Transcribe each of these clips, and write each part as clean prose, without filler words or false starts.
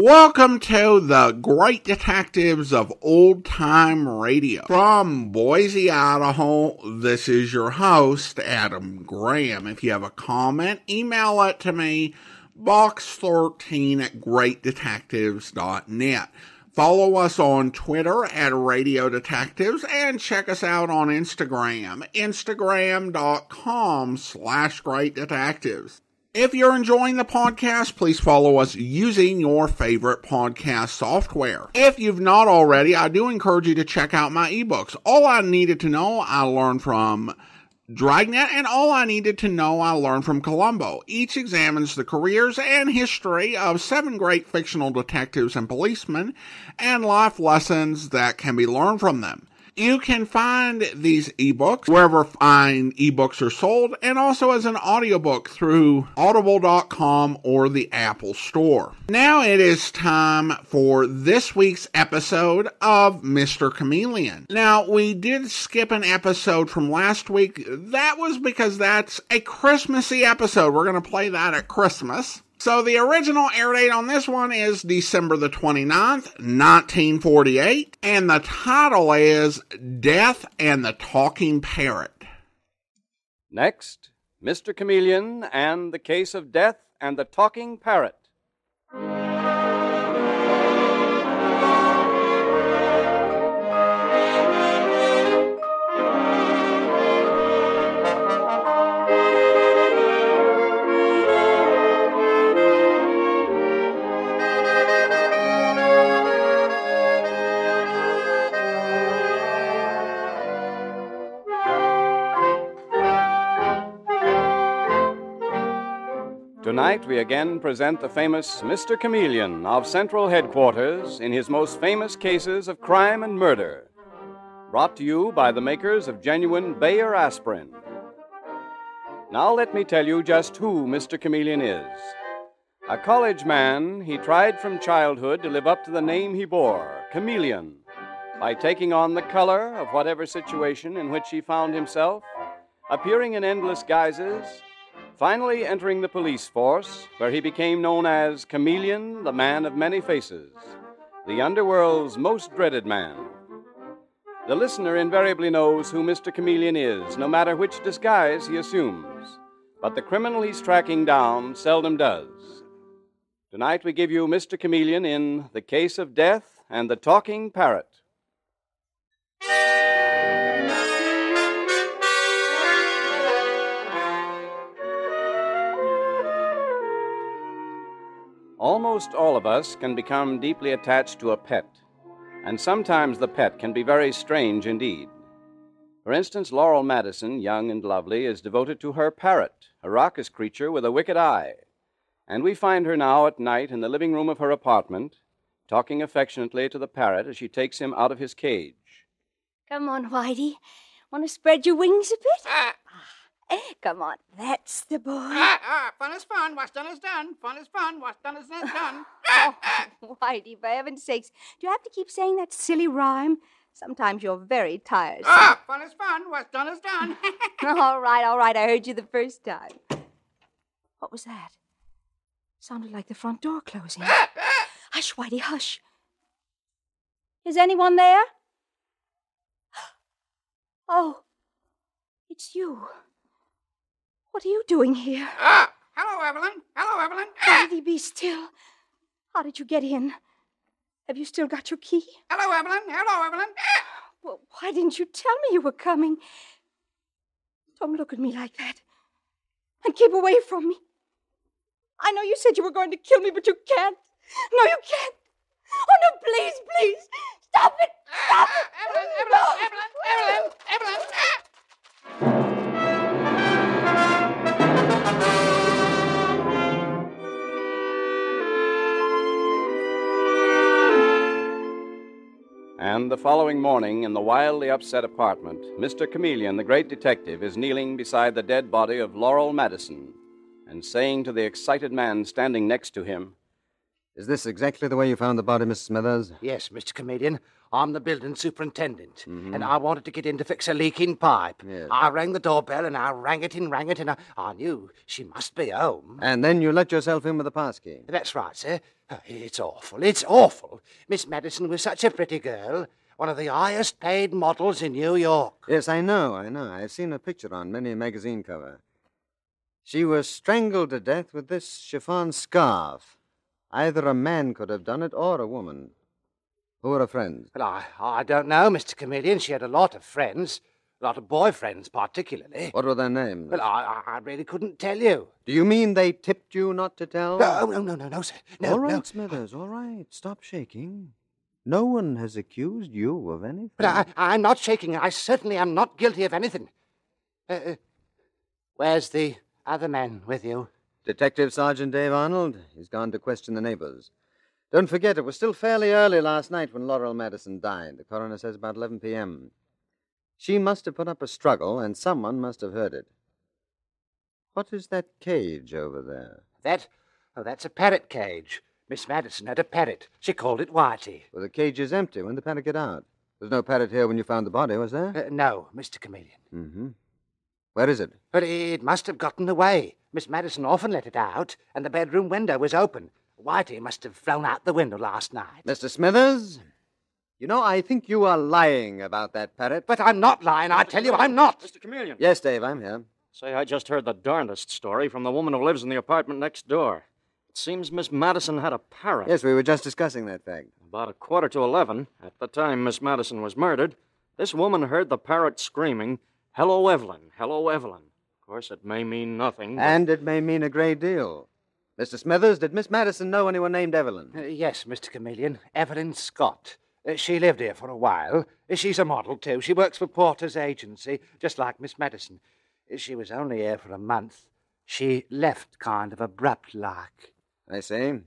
Welcome to the Great Detectives of Old Time Radio. From Boise, Idaho, this is your host, Adam Graham. If you have a comment, email it to me, box13@greatdetectives.net. Follow us on Twitter at Radio Detectives and check us out on Instagram, instagram.com/Great Detectives. If you're enjoying the podcast, please follow us using your favorite podcast software. If you've not already, I do encourage you to check out my ebooks. All I Needed to Know, I learned from Dragnet, and All I Needed to Know, I learned from Columbo. Each examines the careers and history of 7 great fictional detectives and policemen and life lessons that can be learned from them. You can find these ebooks wherever fine ebooks are sold, and also as an audiobook through audible.com or the Apple Store. Now it is time for this week's episode of Mr. Chameleon. Now, we did skip an episode from last week. That was because that's a Christmassy episode. We're going to play that at Christmas. So the original air date on this one is December the 29th, 1948, and the title is Death and the Talking Parrot. Next, Mr. Chameleon and the Case of Death and the Talking Parrot. Tonight we again present the famous Mr. Chameleon of Central Headquarters in his most famous cases of crime and murder. Brought to you by the makers of genuine Bayer aspirin. Now let me tell you just who Mr. Chameleon is. A college man, he tried from childhood to live up to the name he bore, Chameleon, by taking on the color of whatever situation in which he found himself, appearing in endless guises, finally entering the police force, where he became known as Chameleon, the man of many faces, the underworld's most dreaded man. The listener invariably knows who Mr. Chameleon is, no matter which disguise he assumes, but the criminal he's tracking down seldom does. Tonight we give you Mr. Chameleon in The Case of Death and the Talking Parrot. Almost all of us can become deeply attached to a pet, and sometimes the pet can be very strange indeed. For instance, Laurel Madison, young and lovely, is devoted to her parrot, a raucous creature with a wicked eye. And we find her now at night in the living room of her apartment, talking affectionately to the parrot as she takes him out of his cage. Come on, Whitey. Want to spread your wings a bit? Come on, that's the boy. Fun is fun. What's done is done. Fun is fun. What's done is done. Oh, Whitey, for heaven's sakes, do you have to keep saying that silly rhyme? Sometimes you're very tiresome. Fun is fun. What's done is done. All right. I heard you the first time. What was that? Sounded like the front door closing. Hush, Whitey, hush. Is anyone there? Oh, it's you. What are you doing here? Hello, Evelyn. Hello, Evelyn. Whitey, be still. How did you get in? Have you still got your key? Hello, Evelyn. Hello, Evelyn. Well, why didn't you tell me you were coming? Don't look at me like that. And keep away from me. I know you said you were going to kill me, but you can't. No, you can't. Oh, no, please. Stop it. Stop it. Evelyn. And the following morning, in the wildly upset apartment, Mr. Chameleon, the great detective, is kneeling beside the dead body of Laurel Madison and saying to the excited man standing next to him, Is this exactly the way you found the body, Miss Smithers? Yes, Mr. Chameleon. I'm the building superintendent, and I wanted to get in to fix a leaking pipe. Yes. I rang the doorbell, and I rang it, and I knew she must be home. And then you let yourself in with a pass key. That's right, sir. It's awful. It's awful. Miss Madison was such a pretty girl. One of the highest paid models in New York. Yes, I know. I've seen her picture on many a magazine cover. She was strangled to death with this chiffon scarf. Either a man could have done it or a woman. Who are her friends? Well, I don't know, Mr. Chameleon. She had a lot of friends. A lot of boyfriends, particularly. What were their names? Well, I really couldn't tell you. Do you mean they tipped you not to tell? No, sir. No, all right, no. Smithers, all right. Stop shaking. No one has accused you of anything. But I'm not shaking. I certainly am not guilty of anything. Where's the other man with you? Detective Sergeant Dave Arnold. He's gone to question the neighbors. Don't forget, it was still fairly early last night when Laurel Madison died. The coroner says about 11 p.m. She must have put up a struggle, and someone must have heard it. What is that cage over there? That's a parrot cage. Miss Madison had a parrot. She called it Whitey. Well, the cage is empty. When did the parrot get out? There's no parrot here when you found the body, was there? No, Mr. Chameleon. Mm-hmm. Where is it? But it must have gotten away. Miss Madison often let it out, and the bedroom window was open. Whitey must have flown out the window last night. Mr. Smithers, you know, I think you are lying about that parrot. But I'm not lying, I tell you, I'm not. Mr. Chameleon. Yes, Dave, I'm here. Say, I just heard the darndest story from the woman who lives in the apartment next door. It seems Miss Madison had a parrot. Yes, we were just discussing that fact. About 11:15, at the time Miss Madison was murdered, this woman heard the parrot screaming, "Hello, Evelyn, hello, Evelyn." Of course, it may mean nothing. But... And it may mean a great deal. Mr. Smithers, did Miss Madison know anyone named Evelyn? Yes, Mr. Chameleon. Evelyn Scott. She lived here for a while. She's a model, too. She works for Porter's agency, just like Miss Madison. She was only here for a month. She left kind of abrupt-like. I see.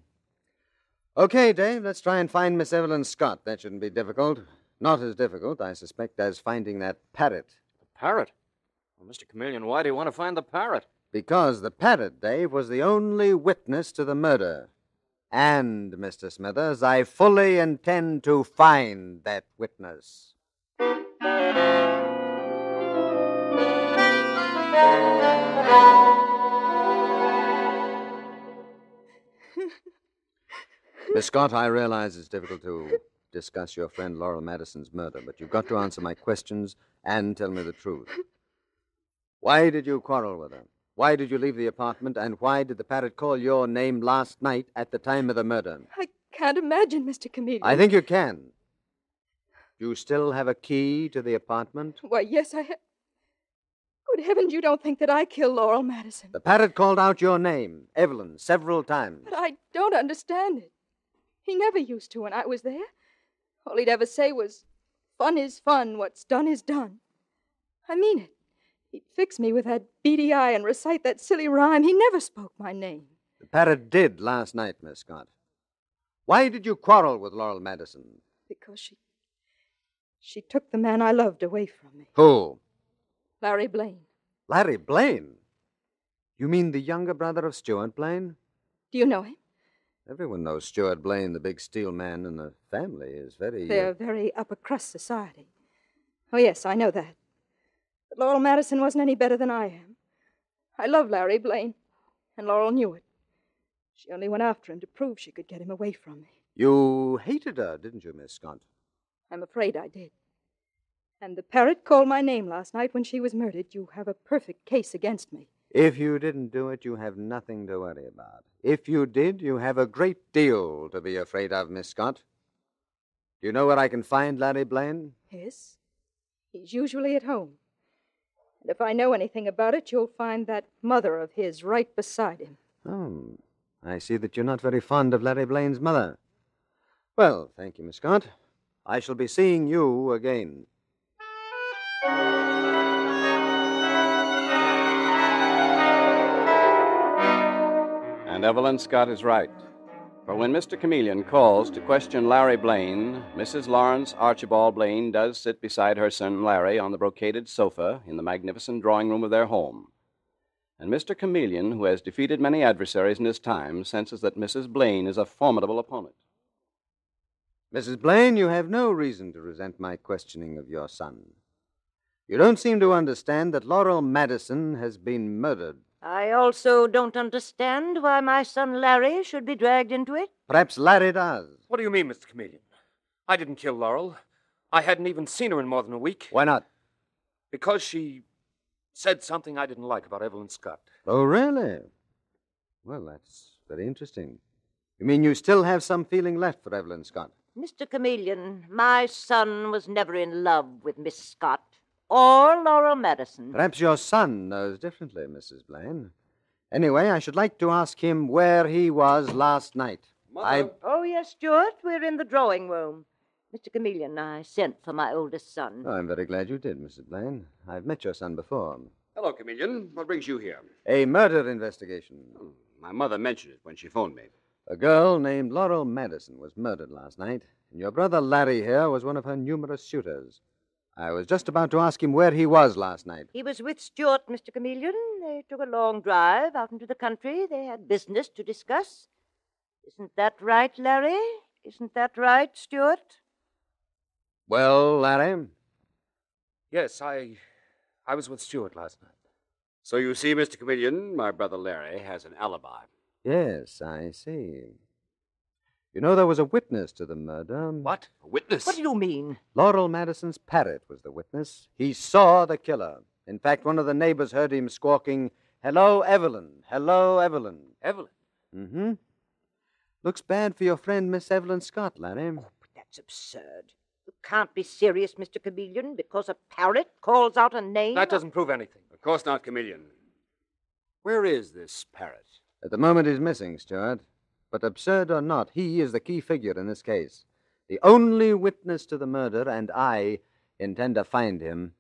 Okay, Dave, let's try and find Miss Evelyn Scott. That shouldn't be difficult. Not as difficult, I suspect, as finding that parrot. The parrot? Well, Mr. Chameleon, why do you want to find the parrot? Because the parrot, Dave, was the only witness to the murder. And, Mr. Smithers, I fully intend to find that witness. Miss Scott, I realize it's difficult to discuss your friend Laurel Madison's murder, but you've got to answer my questions and tell me the truth. Why did you quarrel with her? Why did you leave the apartment, and why did the parrot call your name last night at the time of the murder? I can't imagine, Mr. Chameleon. I think you can. Do you still have a key to the apartment? Why, yes, I have. Good heavens, you don't think that I killed Laurel Madison. The parrot called out your name, Evelyn, several times. But I don't understand it. He never used to when I was there. All he'd ever say was, "Fun is fun, what's done is done." I mean it. He'd fix me with that beady eye and recite that silly rhyme. He never spoke my name. The parrot did last night, Miss Scott. Why did you quarrel with Laurel Madison? Because she took the man I loved away from me. Who? Larry Blaine. Larry Blaine? You mean the younger brother of Stuart Blaine? Do you know him? Everyone knows Stuart Blaine, the big steel man, and the family is very... They're very upper-crust society. Oh, yes, I know that. But Laurel Madison wasn't any better than I am. I love Larry Blaine, and Laurel knew it. She only went after him to prove she could get him away from me. You hated her, didn't you, Miss Scott? I'm afraid I did. And the parrot called my name last night when she was murdered. You have a perfect case against me. If you didn't do it, you have nothing to worry about. If you did, you have a great deal to be afraid of, Miss Scott. Do you know where I can find Larry Blaine? Yes. He's usually at home. And if I know anything about it, you'll find that mother of his right beside him. Oh, I see that you're not very fond of Larry Blaine's mother. Well, thank you, Miss Scott. I shall be seeing you again. And Evelyn Scott is right. For when Mr. Chameleon calls to question Larry Blaine, Mrs. Lawrence Archibald Blaine does sit beside her son Larry on the brocaded sofa in the magnificent drawing room of their home. And Mr. Chameleon, who has defeated many adversaries in his time, senses that Mrs. Blaine is a formidable opponent. Mrs. Blaine, you have no reason to resent my questioning of your son. You don't seem to understand that Laurel Madison has been murdered. I also don't understand why my son Larry should be dragged into it. Perhaps Larry does. What do you mean, Mr. Chameleon? I didn't kill Laurel. I hadn't even seen her in more than a week. Why not? Because she said something I didn't like about Evelyn Scott. Oh, really? Well, that's very interesting. You mean you still have some feeling left for Evelyn Scott? Mr. Chameleon, my son was never in love with Miss Scott or Laurel Madison. Perhaps your son knows differently, Mrs. Blaine. Anyway, I should like to ask him where he was last night. Mother. Oh, yes, Stuart, we're in the drawing room. Mr. Chameleon, I sent for my oldest son. Oh, I'm very glad you did, Mrs. Blaine. I've met your son before. Hello, Chameleon. What brings you here? A murder investigation. My mother mentioned it when she phoned me. A girl named Laurel Madison was murdered last night, and your brother Larry here was one of her numerous suitors. I was just about to ask him where he was last night. He was with Stuart, Mr. Chameleon. They took a long drive out into the country. They had business to discuss. Isn't that right, Larry? Isn't that right, Stuart? Well, Larry? Yes, I was with Stuart last night. So you see, Mr. Chameleon, my brother Larry has an alibi. Yes, I see. You know, there was a witness to the murder. What? A witness? What do you mean? Laurel Madison's Parrot was the witness. He saw the killer. In fact, one of the neighbors heard him squawking, "Hello, Evelyn. Hello, Evelyn." Evelyn? Mm-hmm. Looks bad for your friend, Miss Evelyn Scott, Larry. Oh, but that's absurd. You can't be serious, Mr. Chameleon, because a parrot calls out a name. That doesn't prove anything. Of course not, Chameleon. Where is this Parrot? At the moment, he's missing, Stuart. But absurd or not, he is the key figure in this case. The only witness to the murder, and I intend to find him.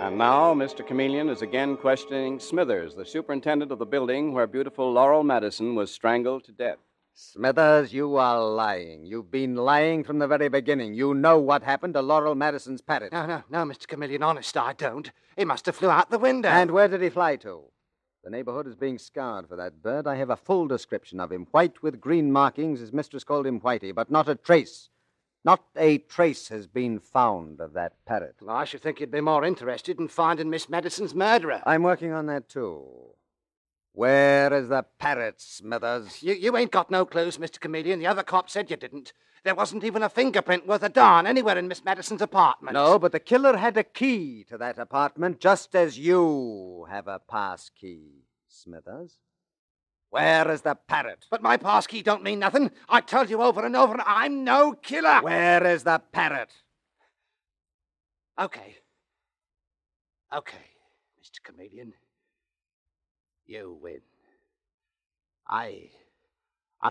And now, Mr. Chameleon is again questioning Smithers, the superintendent of the building where beautiful Laurel Madison was strangled to death. Smithers, you are lying. You've been lying from the very beginning. You know what happened to Laurel Madison's Parrot. No, Mr. Chameleon, honest, I don't. He must have flew out the window. And where did he fly to? The neighborhood is being scoured for that bird. I have a full description of him. White with green markings. His mistress called him Whitey, but not a trace. Not a trace has been found of that parrot. Well, I should think you'd be more interested in finding Miss Madison's murderer. I'm working on that, too. Where is the parrot, Smithers? You ain't got no clues, Mr. Chameleon. The other cop said you didn't. There wasn't even a fingerprint worth a darn anywhere in Miss Madison's apartment. No, but the killer had a key to that apartment, just as you have a pass key, Smithers. Where is the parrot? But my pass key don't mean nothing. I told you over and over, I'm no killer. Where is the parrot? Okay, Mr. Chameleon. You win. I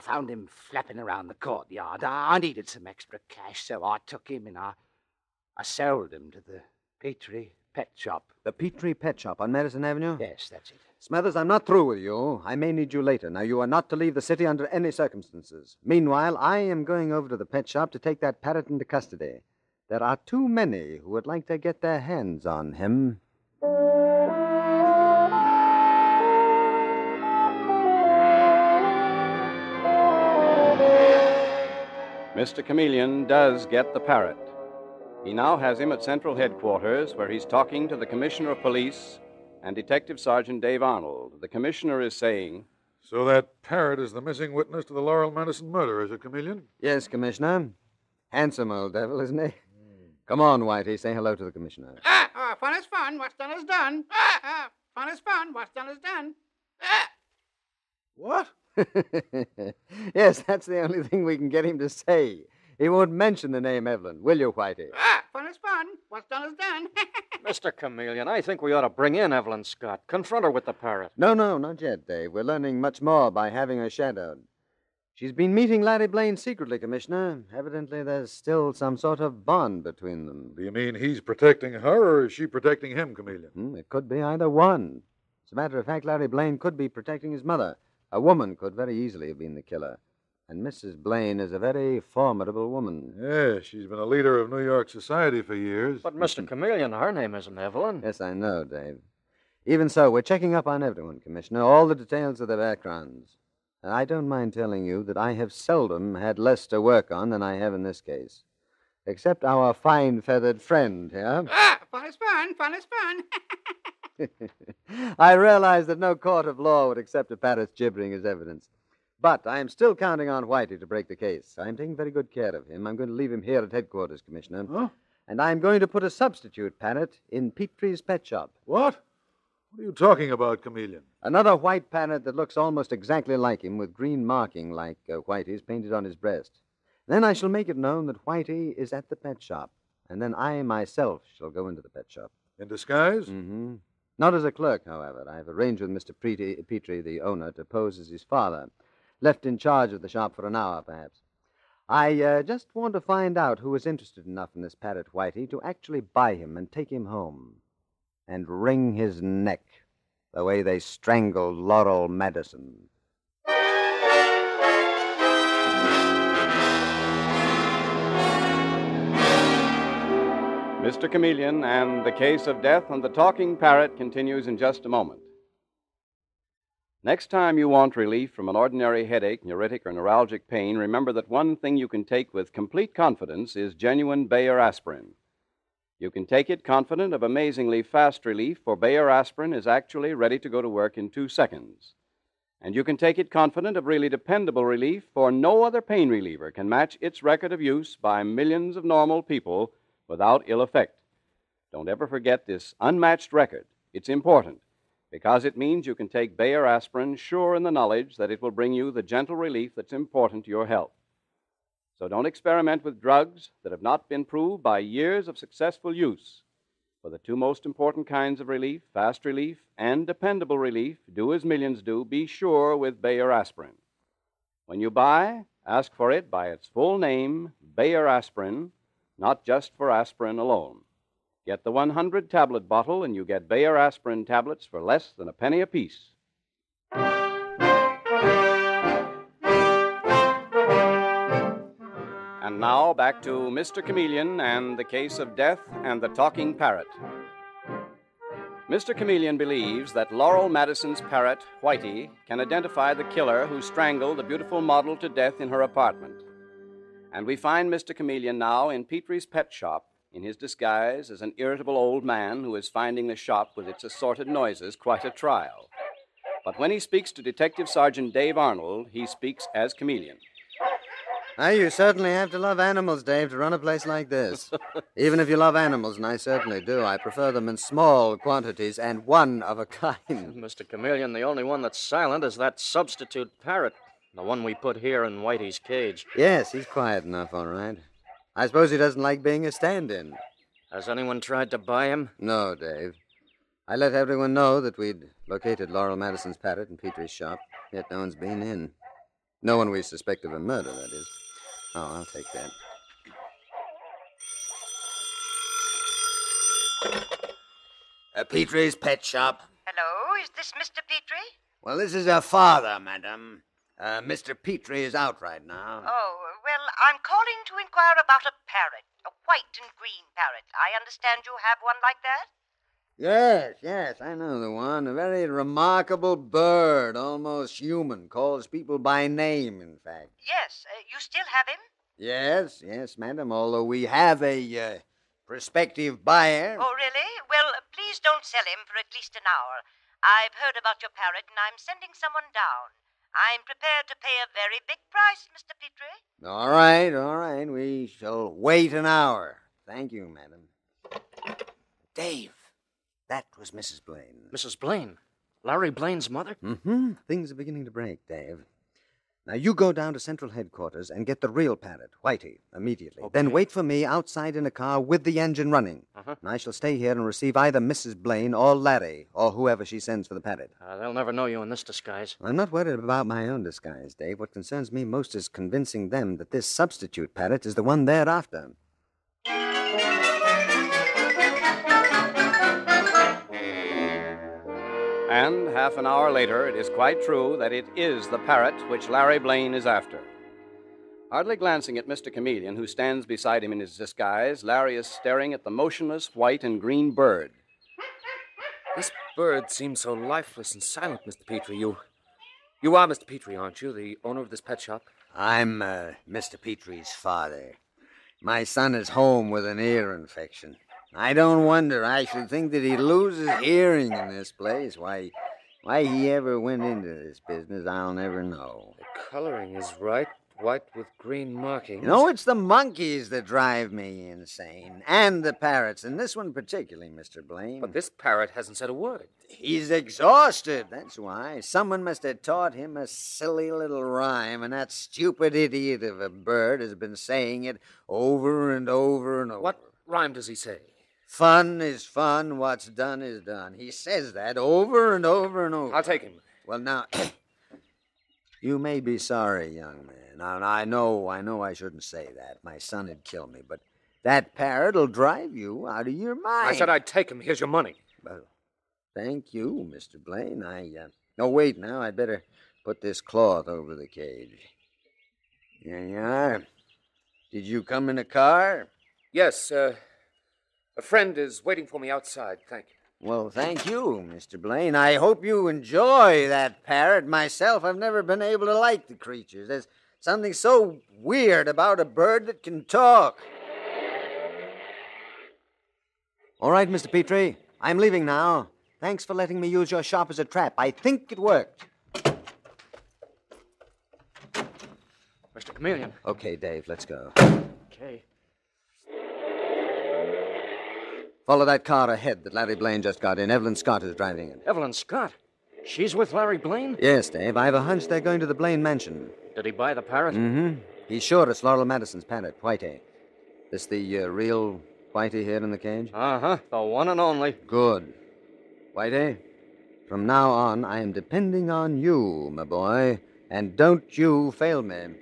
found him flapping around the courtyard. I needed some extra cash, so I took him and I sold him to the Petrie Pet Shop. The Petrie Pet Shop on Madison Avenue? Yes, that's it. Smithers, I'm not through with you. I may need you later. Now, you are not to leave the city under any circumstances. Meanwhile, I am going over to the pet shop to take that parrot into custody. There are too many who would like to get their hands on him. Mr. Chameleon does get the parrot. He now has him at Central Headquarters, where he's talking to the Commissioner of Police and Detective Sergeant Dave Arnold. The Commissioner is saying, So that parrot is the missing witness to the Laurel Madison murder, is it, Chameleon? Yes, Commissioner. Handsome old devil, isn't he? Come on, Whitey. Say hello to the Commissioner. Fun is fun. What's done is done. Fun is fun. What's done is done. What? Yes, that's the only thing we can get him to say. He won't mention the name Evelyn, will you, Whitey? Fun is fun. What's done is done. Mr. Chameleon, I think we ought to bring in Evelyn Scott. Confront her with the parrot. No, not yet, Dave. We're learning much more by having her shadowed. She's been meeting Larry Blaine secretly, Commissioner. Evidently, there's still some sort of bond between them. Do you mean he's protecting her, or is she protecting him, Chameleon? It could be either one. As a matter of fact, Larry Blaine could be protecting his mother. A woman could very easily have been the killer. And Mrs. Blaine is a very formidable woman. Yes, she's been a leader of New York society for years. But, Mr. Chameleon, her name isn't Evelyn. Yes, I know, Dave. Even so, we're checking up on everyone, Commissioner, all the details of their backgrounds. And I don't mind telling you that I have seldom had less to work on than I have in this case. Except our fine-feathered friend here. Fun is fun. Fun is fun. I realize that no court of law would accept a parrot's gibbering as evidence. But I am still counting on Whitey to break the case. I'm taking very good care of him. I'm going to leave him here at headquarters, Commissioner. Huh? And I'm going to put a substitute parrot in Petrie's pet shop. What? What are you talking about, Chameleon? Another white parrot that looks almost exactly like him with green marking like Whitey's painted on his breast. Then I shall make it known that Whitey is at the pet shop. And then I myself shall go into the pet shop. In disguise? Mm-hmm. Not as a clerk, however. I've arranged with Mr. Petrie, the owner, to pose as his father. Left in charge of the shop for an hour, perhaps. I just want to find out who is interested enough in this parrot Whitey to actually buy him and take him home. And wring his neck the way they strangled Laurel Madison. Mr. Chameleon and the Case of Death and the Talking Parrot continues in just a moment. Next time you want relief from an ordinary headache, neuritic, or neuralgic pain, remember that one thing you can take with complete confidence is genuine Bayer aspirin. You can take it confident of amazingly fast relief, for Bayer aspirin is actually ready to go to work in 2 seconds. And you can take it confident of really dependable relief, for no other pain reliever can match its record of use by millions of normal people without ill effect. Don't ever forget this unmatched record. It's important, because it means you can take Bayer aspirin sure in the knowledge that it will bring you the gentle relief that's important to your health. So don't experiment with drugs that have not been proved by years of successful use. For the 2 most important kinds of relief, fast relief and dependable relief, do as millions do, be sure with Bayer aspirin. When you buy, ask for it by its full name, Bayer aspirin, not just for aspirin alone. Get the 100-tablet bottle and you get Bayer aspirin tablets for less than a penny apiece. And now, back to Mr. Chameleon and the Case of Death and the Talking Parrot. Mr. Chameleon believes that Laurel Madison's parrot, Whitey, can identify the killer who strangled the beautiful model to death in her apartment. And we find Mr. Chameleon now in Petrie's pet shop, in his disguise as an irritable old man who is finding the shop with its assorted noises quite a trial. But when he speaks to Detective Sergeant Dave Arnold, he speaks as Chameleon. You certainly have to love animals, Dave, to run a place like this. Even if you love animals, and I certainly do, I prefer them in small quantities and one of a kind. Mr. Chameleon, the only one that's silent is that substitute parrot, the one we put here in Whitey's cage. Yes, he's quiet enough, all right. I suppose he doesn't like being a stand-in. Has anyone tried to buy him? No, Dave. I let everyone know that we'd located Laurel Madison's parrot in Petrie's shop, yet no one's been in. No one we suspect of a murder, that is. Oh, I'll take that. Petrie's pet shop. Hello, is this Mr. Petrie? Well, this is her father, madam. Mr. Petrie is out right now. Oh, well, I'm calling to inquire about a parrot, a white and green parrot. I understand you have one like that? Yes, I know the one. A very remarkable bird, almost human. Calls people by name, in fact. Yes, you still have him? Yes, madam, although we have a prospective buyer. Oh, really? Well, please don't sell him for at least an hour. I've heard about your parrot, and I'm sending someone down. I'm prepared to pay a very big price, Mr. Petrie. All right. We shall wait an hour. Thank you, madam. Dave, that was Mrs. Blaine. Mrs. Blaine? Larry Blaine's mother? Mm-hmm. Things are beginning to break, Dave. Now, you go down to Central Headquarters and get the real parrot, Whitey, immediately. Okay. Then wait for me outside in a car with the engine running. And I shall stay here and receive either Mrs. Blaine or Larry or whoever she sends for the parrot. They'll never know you in this disguise. I'm not worried about my own disguise, Dave. What concerns me most is convincing them that this substitute parrot is the one they're after. And half an hour later, it is quite true that it is the parrot which Larry Blaine is after. Hardly glancing at Mr. Chameleon, who stands beside him in his disguise, Larry is staring at the motionless white and green bird. This bird seems so lifeless and silent, Mr. Petrie. You You are Mr. Petrie, aren't you? The owner of this pet shop? I'm Mr. Petrie's father. My son is home with an ear infection. I don't wonder. I should think that he'd lose his hearing in this place. Why he ever went into this business, I'll never know. The coloring is right. White with green markings. You know, it's the monkeys that drive me insane. And the parrots. And this one particularly, Mr. Blaine. But this parrot hasn't said a word. He's exhausted, that's why. Someone must have taught him a silly little rhyme, and that stupid idiot of a bird has been saying it over and over and over. What rhyme does he say? Fun is fun, what's done is done. He says that over and over and over. I'll take him. Well, now, you may be sorry, young man. Now, I know I shouldn't say that. My son would kill me, but that parrot'll drive you out of your mind. I said I'd take him. Here's your money. Well, thank you, Mr. Blaine. No, wait now. I'd better put this cloth over the cage. Here you are. Did you come in a car? Yes, a friend is waiting for me outside. Thank you. Well, thank you, Mr. Blaine. I hope you enjoy that parrot. Myself, I've never been able to like the creatures. There's something so weird about a bird that can talk. All right, Mr. Petrie. I'm leaving now. Thanks for letting me use your shop as a trap. I think it worked. Mr. Chameleon. Okay, Dave, let's go. Okay. Follow that car ahead that Larry Blaine just got in. Evelyn Scott is driving it. Evelyn Scott? She's with Larry Blaine? Yes, Dave. I have a hunch they're going to the Blaine mansion. Did he buy the parrot? Mm-hmm. He's sure it's Laurel Madison's parrot, Whitey. This the real Whitey here in the cage? Uh-huh. The one and only. Good. Whitey, from now on, I am depending on you, my boy. And don't you fail me.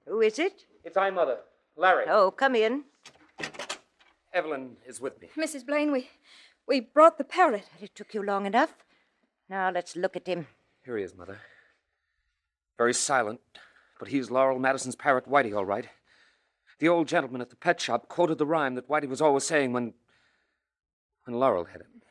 Who is it? It's I, Mother. Larry. Oh, come in. Evelyn is with me. Mrs. Blaine, we brought the parrot. It took you long enough. Now let's look at him. Here he is, Mother. Very silent, but he's Laurel Madison's parrot, Whitey, all right. The old gentleman at the pet shop quoted the rhyme that Whitey was always saying when Laurel had him.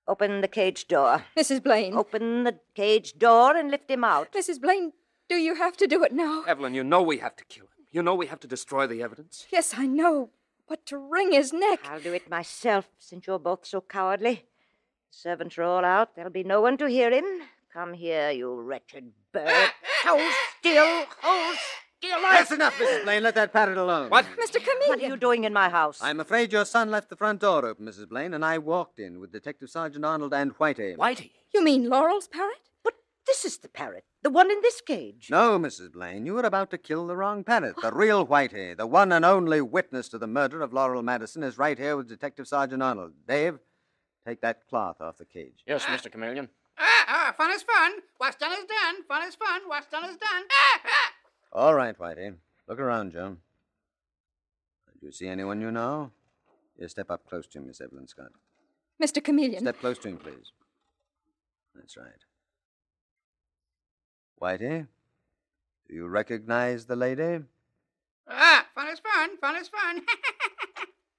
Open the cage door. Mrs. Blaine. Open the cage door and lift him out. Mrs. Blaine, do you have to do it now? Evelyn, you know we have to kill him. You know we have to destroy the evidence. Yes, I know. But to wring his neck. I'll do it myself, since you're both so cowardly. The servants are all out. There'll be no one to hear him. Come here, you wretched bird. Hold still. Hold still. That's enough, Mrs. Blaine. Let that parrot alone. What? Mr. Chameleon. What are you doing in my house? I'm afraid your son left the front door open, Mrs. Blaine, and I walked in with Detective Sergeant Arnold and Whitey. Whitey? You mean Laurel's parrot? But this is the parrot. The one in this cage. No, Mrs. Blaine, you were about to kill the wrong parrot. The real Whitey, the one and only witness to the murder of Laurel Madison, is right here with Detective Sergeant Arnold. Dave, take that cloth off the cage. Yes, Mr. Chameleon. Fun is fun. What's done is done. Fun is fun. What's done is done. All right, Whitey. Look around, Joe. Do you see anyone you know? Here, step up close to him, Miss Evelyn Scott. Mr. Chameleon. Step close to him, please. That's right. Whitey, do you recognize the lady? Fun is fun. Fun is fun.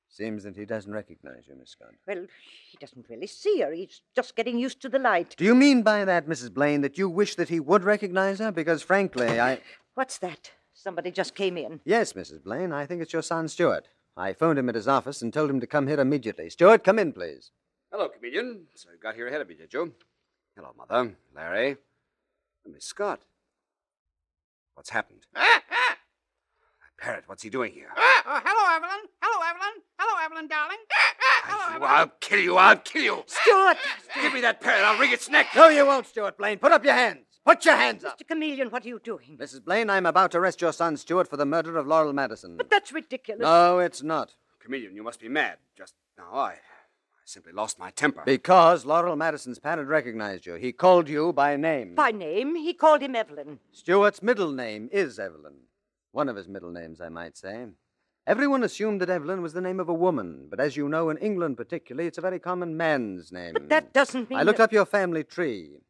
Seems that he doesn't recognize you, Miss Scott. Well, he doesn't really see her. He's just getting used to the light. Do you mean by that, Mrs. Blaine, that you wish that he would recognize her? Because, frankly, What's that? Somebody just came in. Yes, Mrs. Blaine, I think it's your son, Stuart. I phoned him at his office and told him to come here immediately. Stuart, come in, please. Hello, Chameleon. So you got here ahead of me, did you? Hello, Mother. Larry. Miss Scott. What's happened? That parrot, what's he doing here? Hello, Evelyn. Hello, Evelyn. Hello, Evelyn, darling. Hello, Evelyn. I'll kill you. I'll kill you. Stuart! Give me that parrot. I'll wring its neck. No, you won't, Stuart Blaine. Put up your hands. Put your hands up. Mr. Chameleon, what are you doing? Mrs. Blaine, I'm about to arrest your son, Stuart, for the murder of Laurel Madison. But that's ridiculous. No, it's not. Chameleon, you must be mad. Just now, I simply lost my temper. Because Laurel Madison's parrot recognized you. He called you by name. By name, he called him Evelyn. Stuart's middle name is Evelyn. One of his middle names, I might say. Everyone assumed that Evelyn was the name of a woman, but as you know, in England particularly, it's a very common man's name. But that doesn't mean... I looked up your family tree,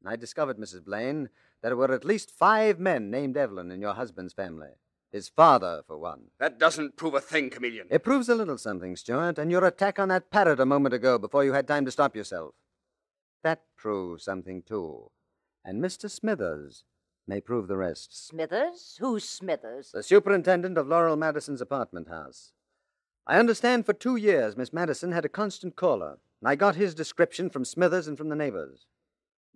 and I discovered, Mrs. Blaine, that there were at least 5 men named Evelyn in your husband's family. His father, for one. That doesn't prove a thing, Chameleon. It proves a little something, Stuart, and your attack on that parrot a moment ago before you had time to stop yourself. That proves something, too. And Mr. Smithers may prove the rest. Smithers? Who's Smithers? The superintendent of Laurel Madison's apartment house. I understand for 2 years Miss Madison had a constant caller, and I got his description from Smithers and from the neighbors.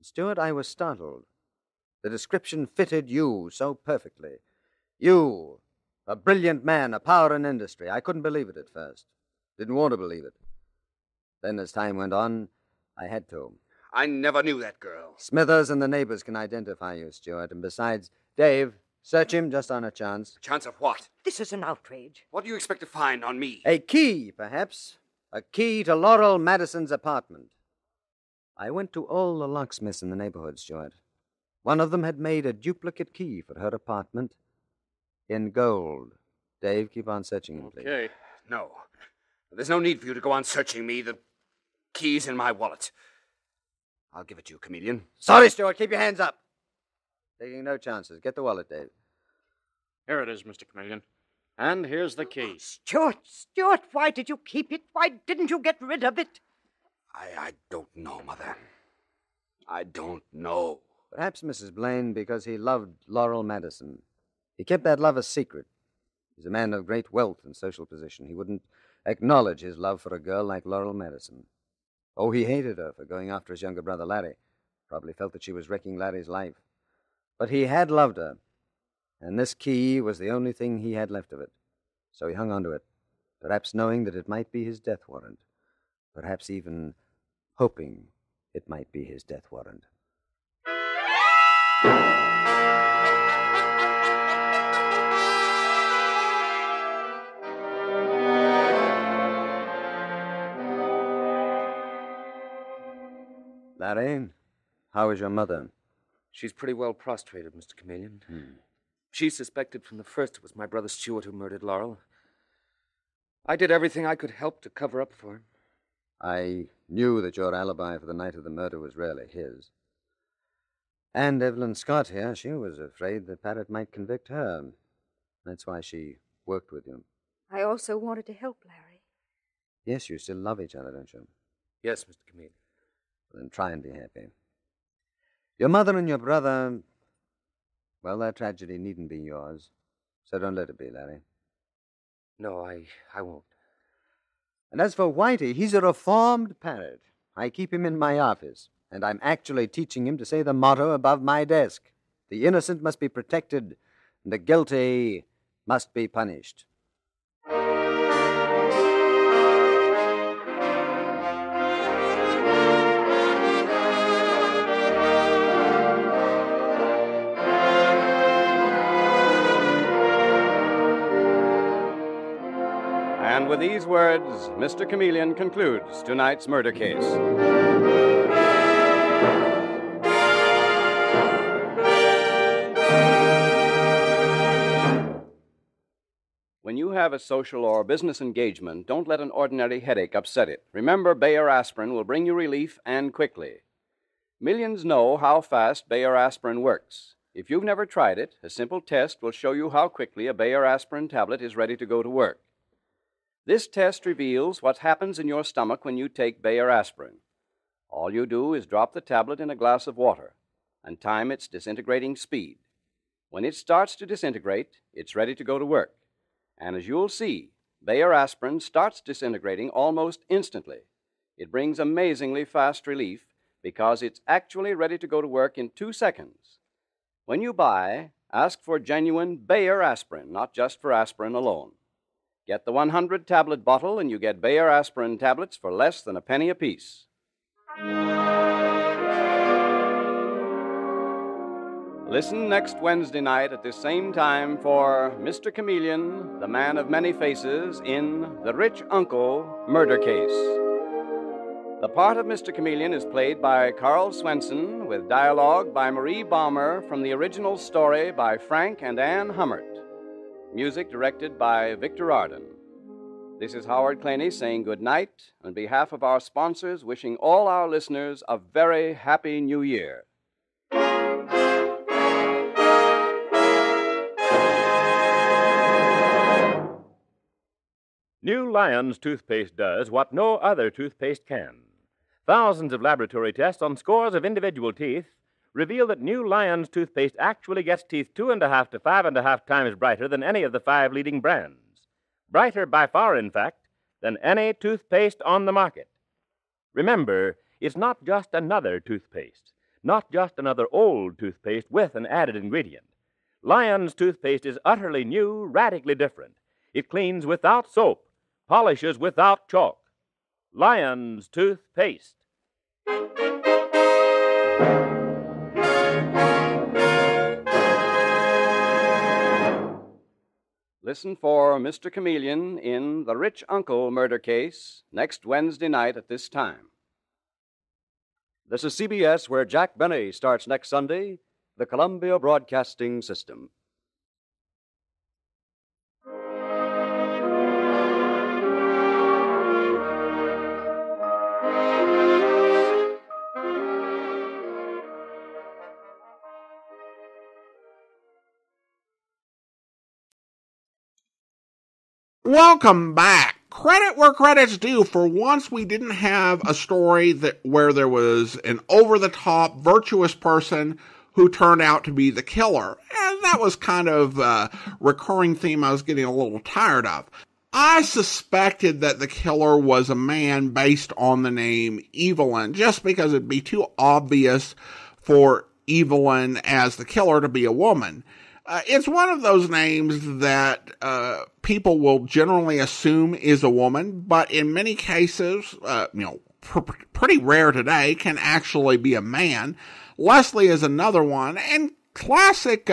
Stuart, I was startled. The description fitted you so perfectly. You, a brilliant man, a power in industry. I couldn't believe it at first. Didn't want to believe it. Then as time went on, I had to. I never knew that girl. Smithers and the neighbors can identify you, Stuart. And besides, Dave, search him just on a chance. Chance of what? This is an outrage. What do you expect to find on me? A key, perhaps. A key to Laurel Madison's apartment. I went to all the locksmiths in the neighborhood, Stuart. One of them had made a duplicate key for her apartment in gold. Dave, keep on searching him, please. Okay. No. There's no need for you to go on searching me. The key's in my wallet. I'll give it to you, Chameleon. Sorry, Stuart. Keep your hands up. Taking no chances. Get the wallet, Dave. Here it is, Mr. Chameleon. And here's the key. Stuart, why did you keep it? Why didn't you get rid of it? I don't know, Mother. I don't know. Perhaps, Mrs. Blaine, because he loved Laurel Madison. He kept that love a secret. He's a man of great wealth and social position. He wouldn't acknowledge his love for a girl like Laurel Madison. Oh, he hated her for going after his younger brother, Larry. Probably felt that she was wrecking Larry's life. But he had loved her, and this key was the only thing he had left of it. So he hung on to it, perhaps knowing that it might be his death warrant, perhaps even hoping it might be his death warrant. Larry, how is your mother? She's pretty well prostrated, Mr. Chameleon. She suspected from the first it was my brother Stuart who murdered Laurel. I did everything I could help to cover up for him. I knew that your alibi for the night of the murder was really his. And Evelyn Scott here, she was afraid that Parrot might convict her. That's why she worked with you. I also wanted to help Larry. Yes, you still love each other, don't you? Yes, Mr. Chameleon. Well, then try and be happy. Your mother and your brother, well, their tragedy needn't be yours. So don't let it be, Larry. No, I won't. And as for Whitey, he's a reformed parrot. I keep him in my office, and I'm actually teaching him to say the motto above my desk. The innocent must be protected, and the guilty must be punished. And with these words, Mr. Chameleon concludes tonight's murder case. When you have a social or business engagement, don't let an ordinary headache upset it. Remember, Bayer aspirin will bring you relief and quickly. Millions know how fast Bayer aspirin works. If you've never tried it, a simple test will show you how quickly a Bayer aspirin tablet is ready to go to work. This test reveals what happens in your stomach when you take Bayer aspirin. All you do is drop the tablet in a glass of water and time its disintegrating speed. When it starts to disintegrate, it's ready to go to work. And as you'll see, Bayer aspirin starts disintegrating almost instantly. It brings amazingly fast relief because it's actually ready to go to work in 2 seconds. When you buy, ask for genuine Bayer aspirin, not just for aspirin alone. Get the 100-tablet bottle and you get Bayer aspirin tablets for less than a penny apiece. Listen next Wednesday night at this same time for Mr. Chameleon, the man of many faces, in The Rich Uncle Murder Case. The part of Mr. Chameleon is played by Karl Swenson, with dialogue by Marie Baumer from the original story by Frank and Ann Hummert. Music directed by Victor Arden. This is Howard Claney saying good night on behalf of our sponsors, wishing all our listeners a very happy New Year. New Lion's toothpaste does what no other toothpaste can. Thousands of laboratory tests on scores of individual teeth reveal that New Lion's toothpaste actually gets teeth 2.5 to 5.5 times brighter than any of the 5 leading brands. Brighter by far, in fact, than any toothpaste on the market. Remember, it's not just another toothpaste, not just another old toothpaste with an added ingredient. Lion's toothpaste is utterly new, radically different. It cleans without soap, polishes without chalk. Lion's toothpaste. Listen for Mr. Chameleon in The Rich Uncle Murder Case next Wednesday night at this time. This is CBS, where Jack Benny starts next Sunday, the Columbia Broadcasting System. Welcome back. Credit where credit's due. For once, we didn't have a story where there was an over-the-top, virtuous person who turned out to be the killer. And that was kind of a recurring theme I was getting a little tired of. I suspected that the killer was a man based on the name Evelyn, just because it'd be too obvious for Evelyn as the killer to be a woman. It's one of those names that people will generally assume is a woman, but in many cases, pretty rare today, can actually be a man. Leslie is another one, and classic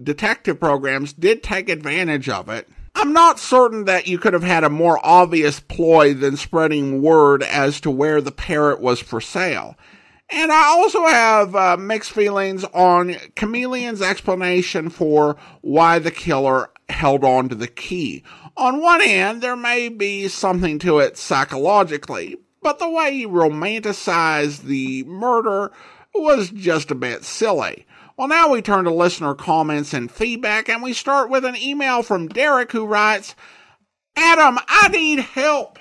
detective programs did take advantage of it. I'm not certain that you could have had a more obvious ploy than spreading word as to where the parrot was for sale. And I also have mixed feelings on Chameleon's explanation for why the killer held on to the key. On one hand, there may be something to it psychologically, but the way he romanticized the murder was just a bit silly. Well, now we turn to listener comments and feedback, and we start with an email from Derek, who writes, Adam, I need help.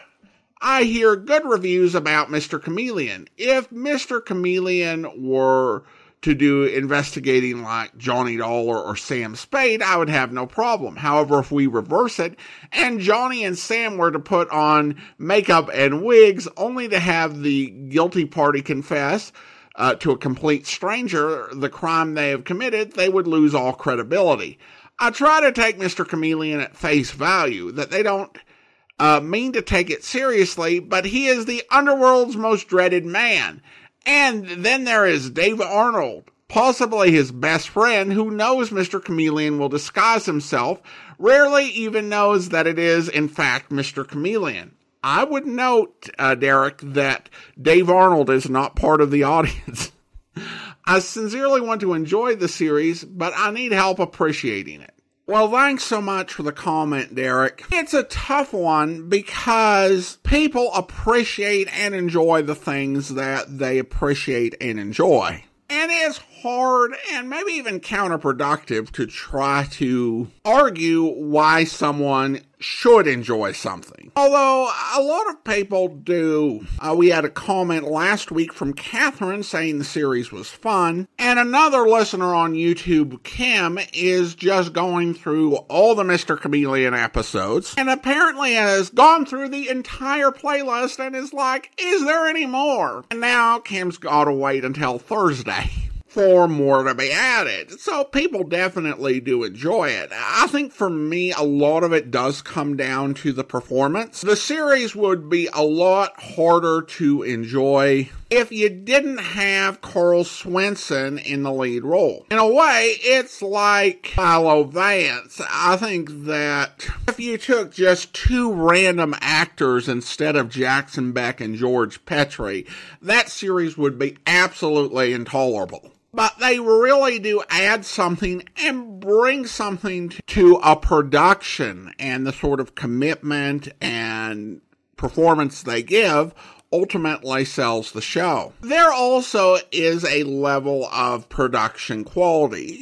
I hear good reviews about Mr. Chameleon. If Mr. Chameleon were to do investigating like Johnny Dollar or Sam Spade, I would have no problem. However, if we reverse it, and Johnny and Sam were to put on makeup and wigs only to have the guilty party confess to a complete stranger the crime they have committed, they would lose all credibility. I try to take Mr. Chameleon at face value, that they don't mean to take it seriously, but he is the underworld's most dreaded man. And then there is Dave Arnold, possibly his best friend, who knows Mr. Chameleon will disguise himself, rarely even knows that it is, in fact, Mr. Chameleon. I would note, Derek, that Dave Arnold is not part of the audience. I sincerely want to enjoy the series, but I need help appreciating it. Well, thanks so much for the comment, Derek. It's a tough one because people appreciate and enjoy the things that they appreciate and enjoy. And it's hard and maybe even counterproductive to try to argue why someone should enjoy something. Although a lot of people do. We had a comment last week from Catherine saying the series was fun. And another listener on YouTube, Kim, is just going through all the Mr. Chameleon episodes and apparently has gone through the entire playlist and is like, is there any more? And now Kim's got to wait until Thursday for more to be added. So people definitely do enjoy it. I think for me, a lot of it does come down to the performance. The series would be a lot harder to enjoy if you didn't have Karl Swenson in the lead role. In a way, it's like Philo Vance. I think that if you took just two random actors instead of Jackson Beck and George Petrie, that series would be absolutely intolerable. But they really do add something and bring something to a production, and the sort of commitment and performance they give ultimately sells the show. There also is a level of production quality.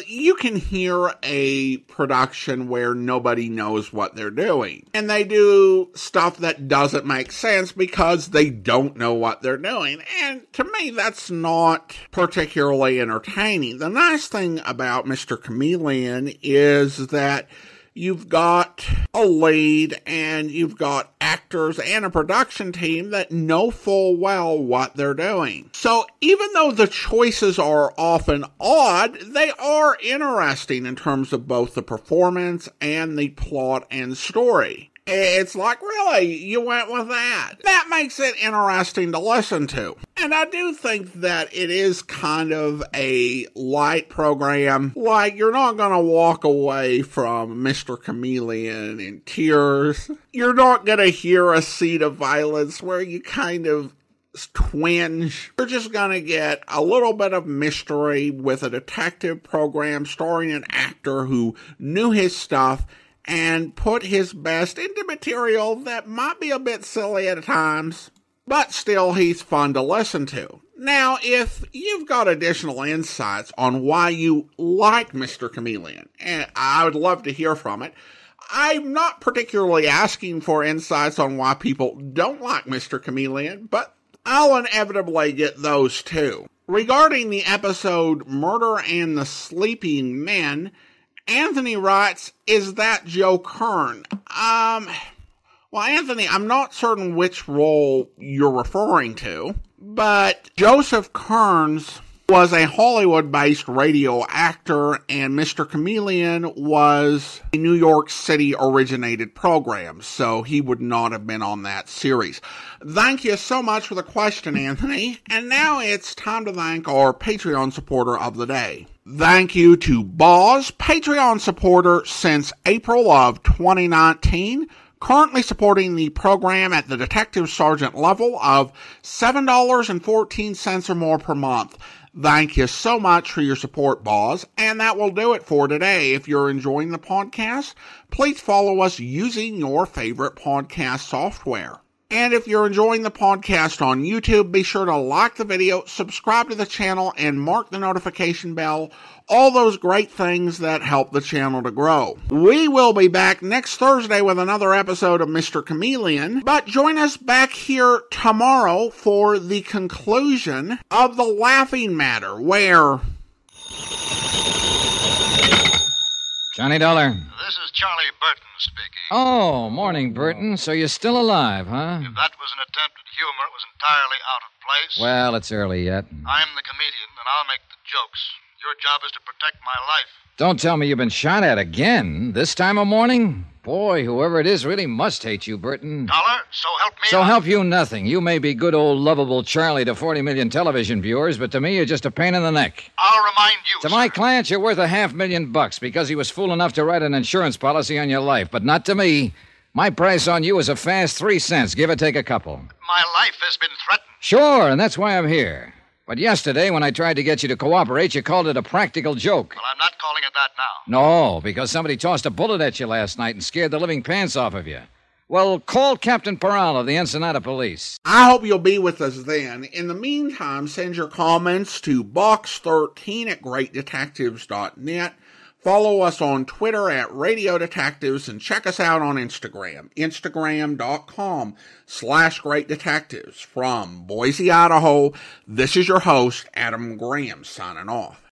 You can hear a production where nobody knows what they're doing. And they do stuff that doesn't make sense because they don't know what they're doing. And to me, that's not particularly entertaining. The nice thing about Mr. Chameleon is that you've got a lead and you've got actors and a production team that know full well what they're doing. So even though the choices are often odd, they are interesting in terms of both the performance and the plot and story. It's like, really, you went with that? That makes it interesting to listen to. And I do think that it is kind of a light program. Like, you're not going to walk away from Mr. Chameleon in tears. You're not going to hear a scene of violence where you kind of twinge. You're just going to get a little bit of mystery with a detective program starring an actor who knew his stuff and put his best into material that might be a bit silly at times, but still he's fun to listen to. Now, if you've got additional insights on why you like Mr. Chameleon, and I would love to hear from it. I'm not particularly asking for insights on why people don't like Mr. Chameleon, but I'll inevitably get those too. Regarding the episode Murder and the Sleeping Men, Anthony writes, is that Joe Kern? Well, Anthony, I'm not certain which role you're referring to, but Joseph Kearns was a Hollywood-based radio actor, and Mr. Chameleon was a New York City originated program, so he would not have been on that series. Thank you so much for the question, Anthony. And now it's time to thank our Patreon supporter of the day. Thank you to Boz, Patreon supporter since April of 2019, currently supporting the program at the Detective Sergeant level of $7.14 or more per month. Thank you so much for your support, Boz, and that will do it for today. If you're enjoying the podcast, please follow us using your favorite podcast software. And if you're enjoying the podcast on YouTube, be sure to like the video, subscribe to the channel, and mark the notification bell. All those great things that help the channel to grow. We will be back next Thursday with another episode of Mr. Chameleon, but join us back here tomorrow for the conclusion of The Laughing Matter, where... Johnny Dollar. This is Charlie Burton speaking. Oh, morning, Burton. So you're still alive, huh? If that was an attempt at humor, it was entirely out of place. Well, it's early yet. I'm the comedian, and I'll make the jokes. Your job is to protect my life. Don't tell me you've been shot at again, this time of morning? Boy, whoever it is really must hate you, Burton. Dollar, so help me. So help you nothing. You may be good old lovable Charlie to 40 million television viewers, but to me you're just a pain in the neck. I'll remind you, To my client, you're worth $500,000 because he was fool enough to write an insurance policy on your life, but not to me. My price on you is a fast 3 cents, give or take a couple. My life has been threatened. Sure, and that's why I'm here. But yesterday, when I tried to get you to cooperate, you called it a practical joke. Well, I'm not calling it that now. No, because somebody tossed a bullet at you last night and scared the living pants off of you. Well, call Captain Parrot of the Ensenada Police. I hope you'll be with us then. In the meantime, send your comments to box13 at greatdetectives.net. Follow us on Twitter at Radio Detectives and check us out on Instagram, instagram.com/greatdetectives. From Boise, Idaho, this is your host, Adam Graham, signing off.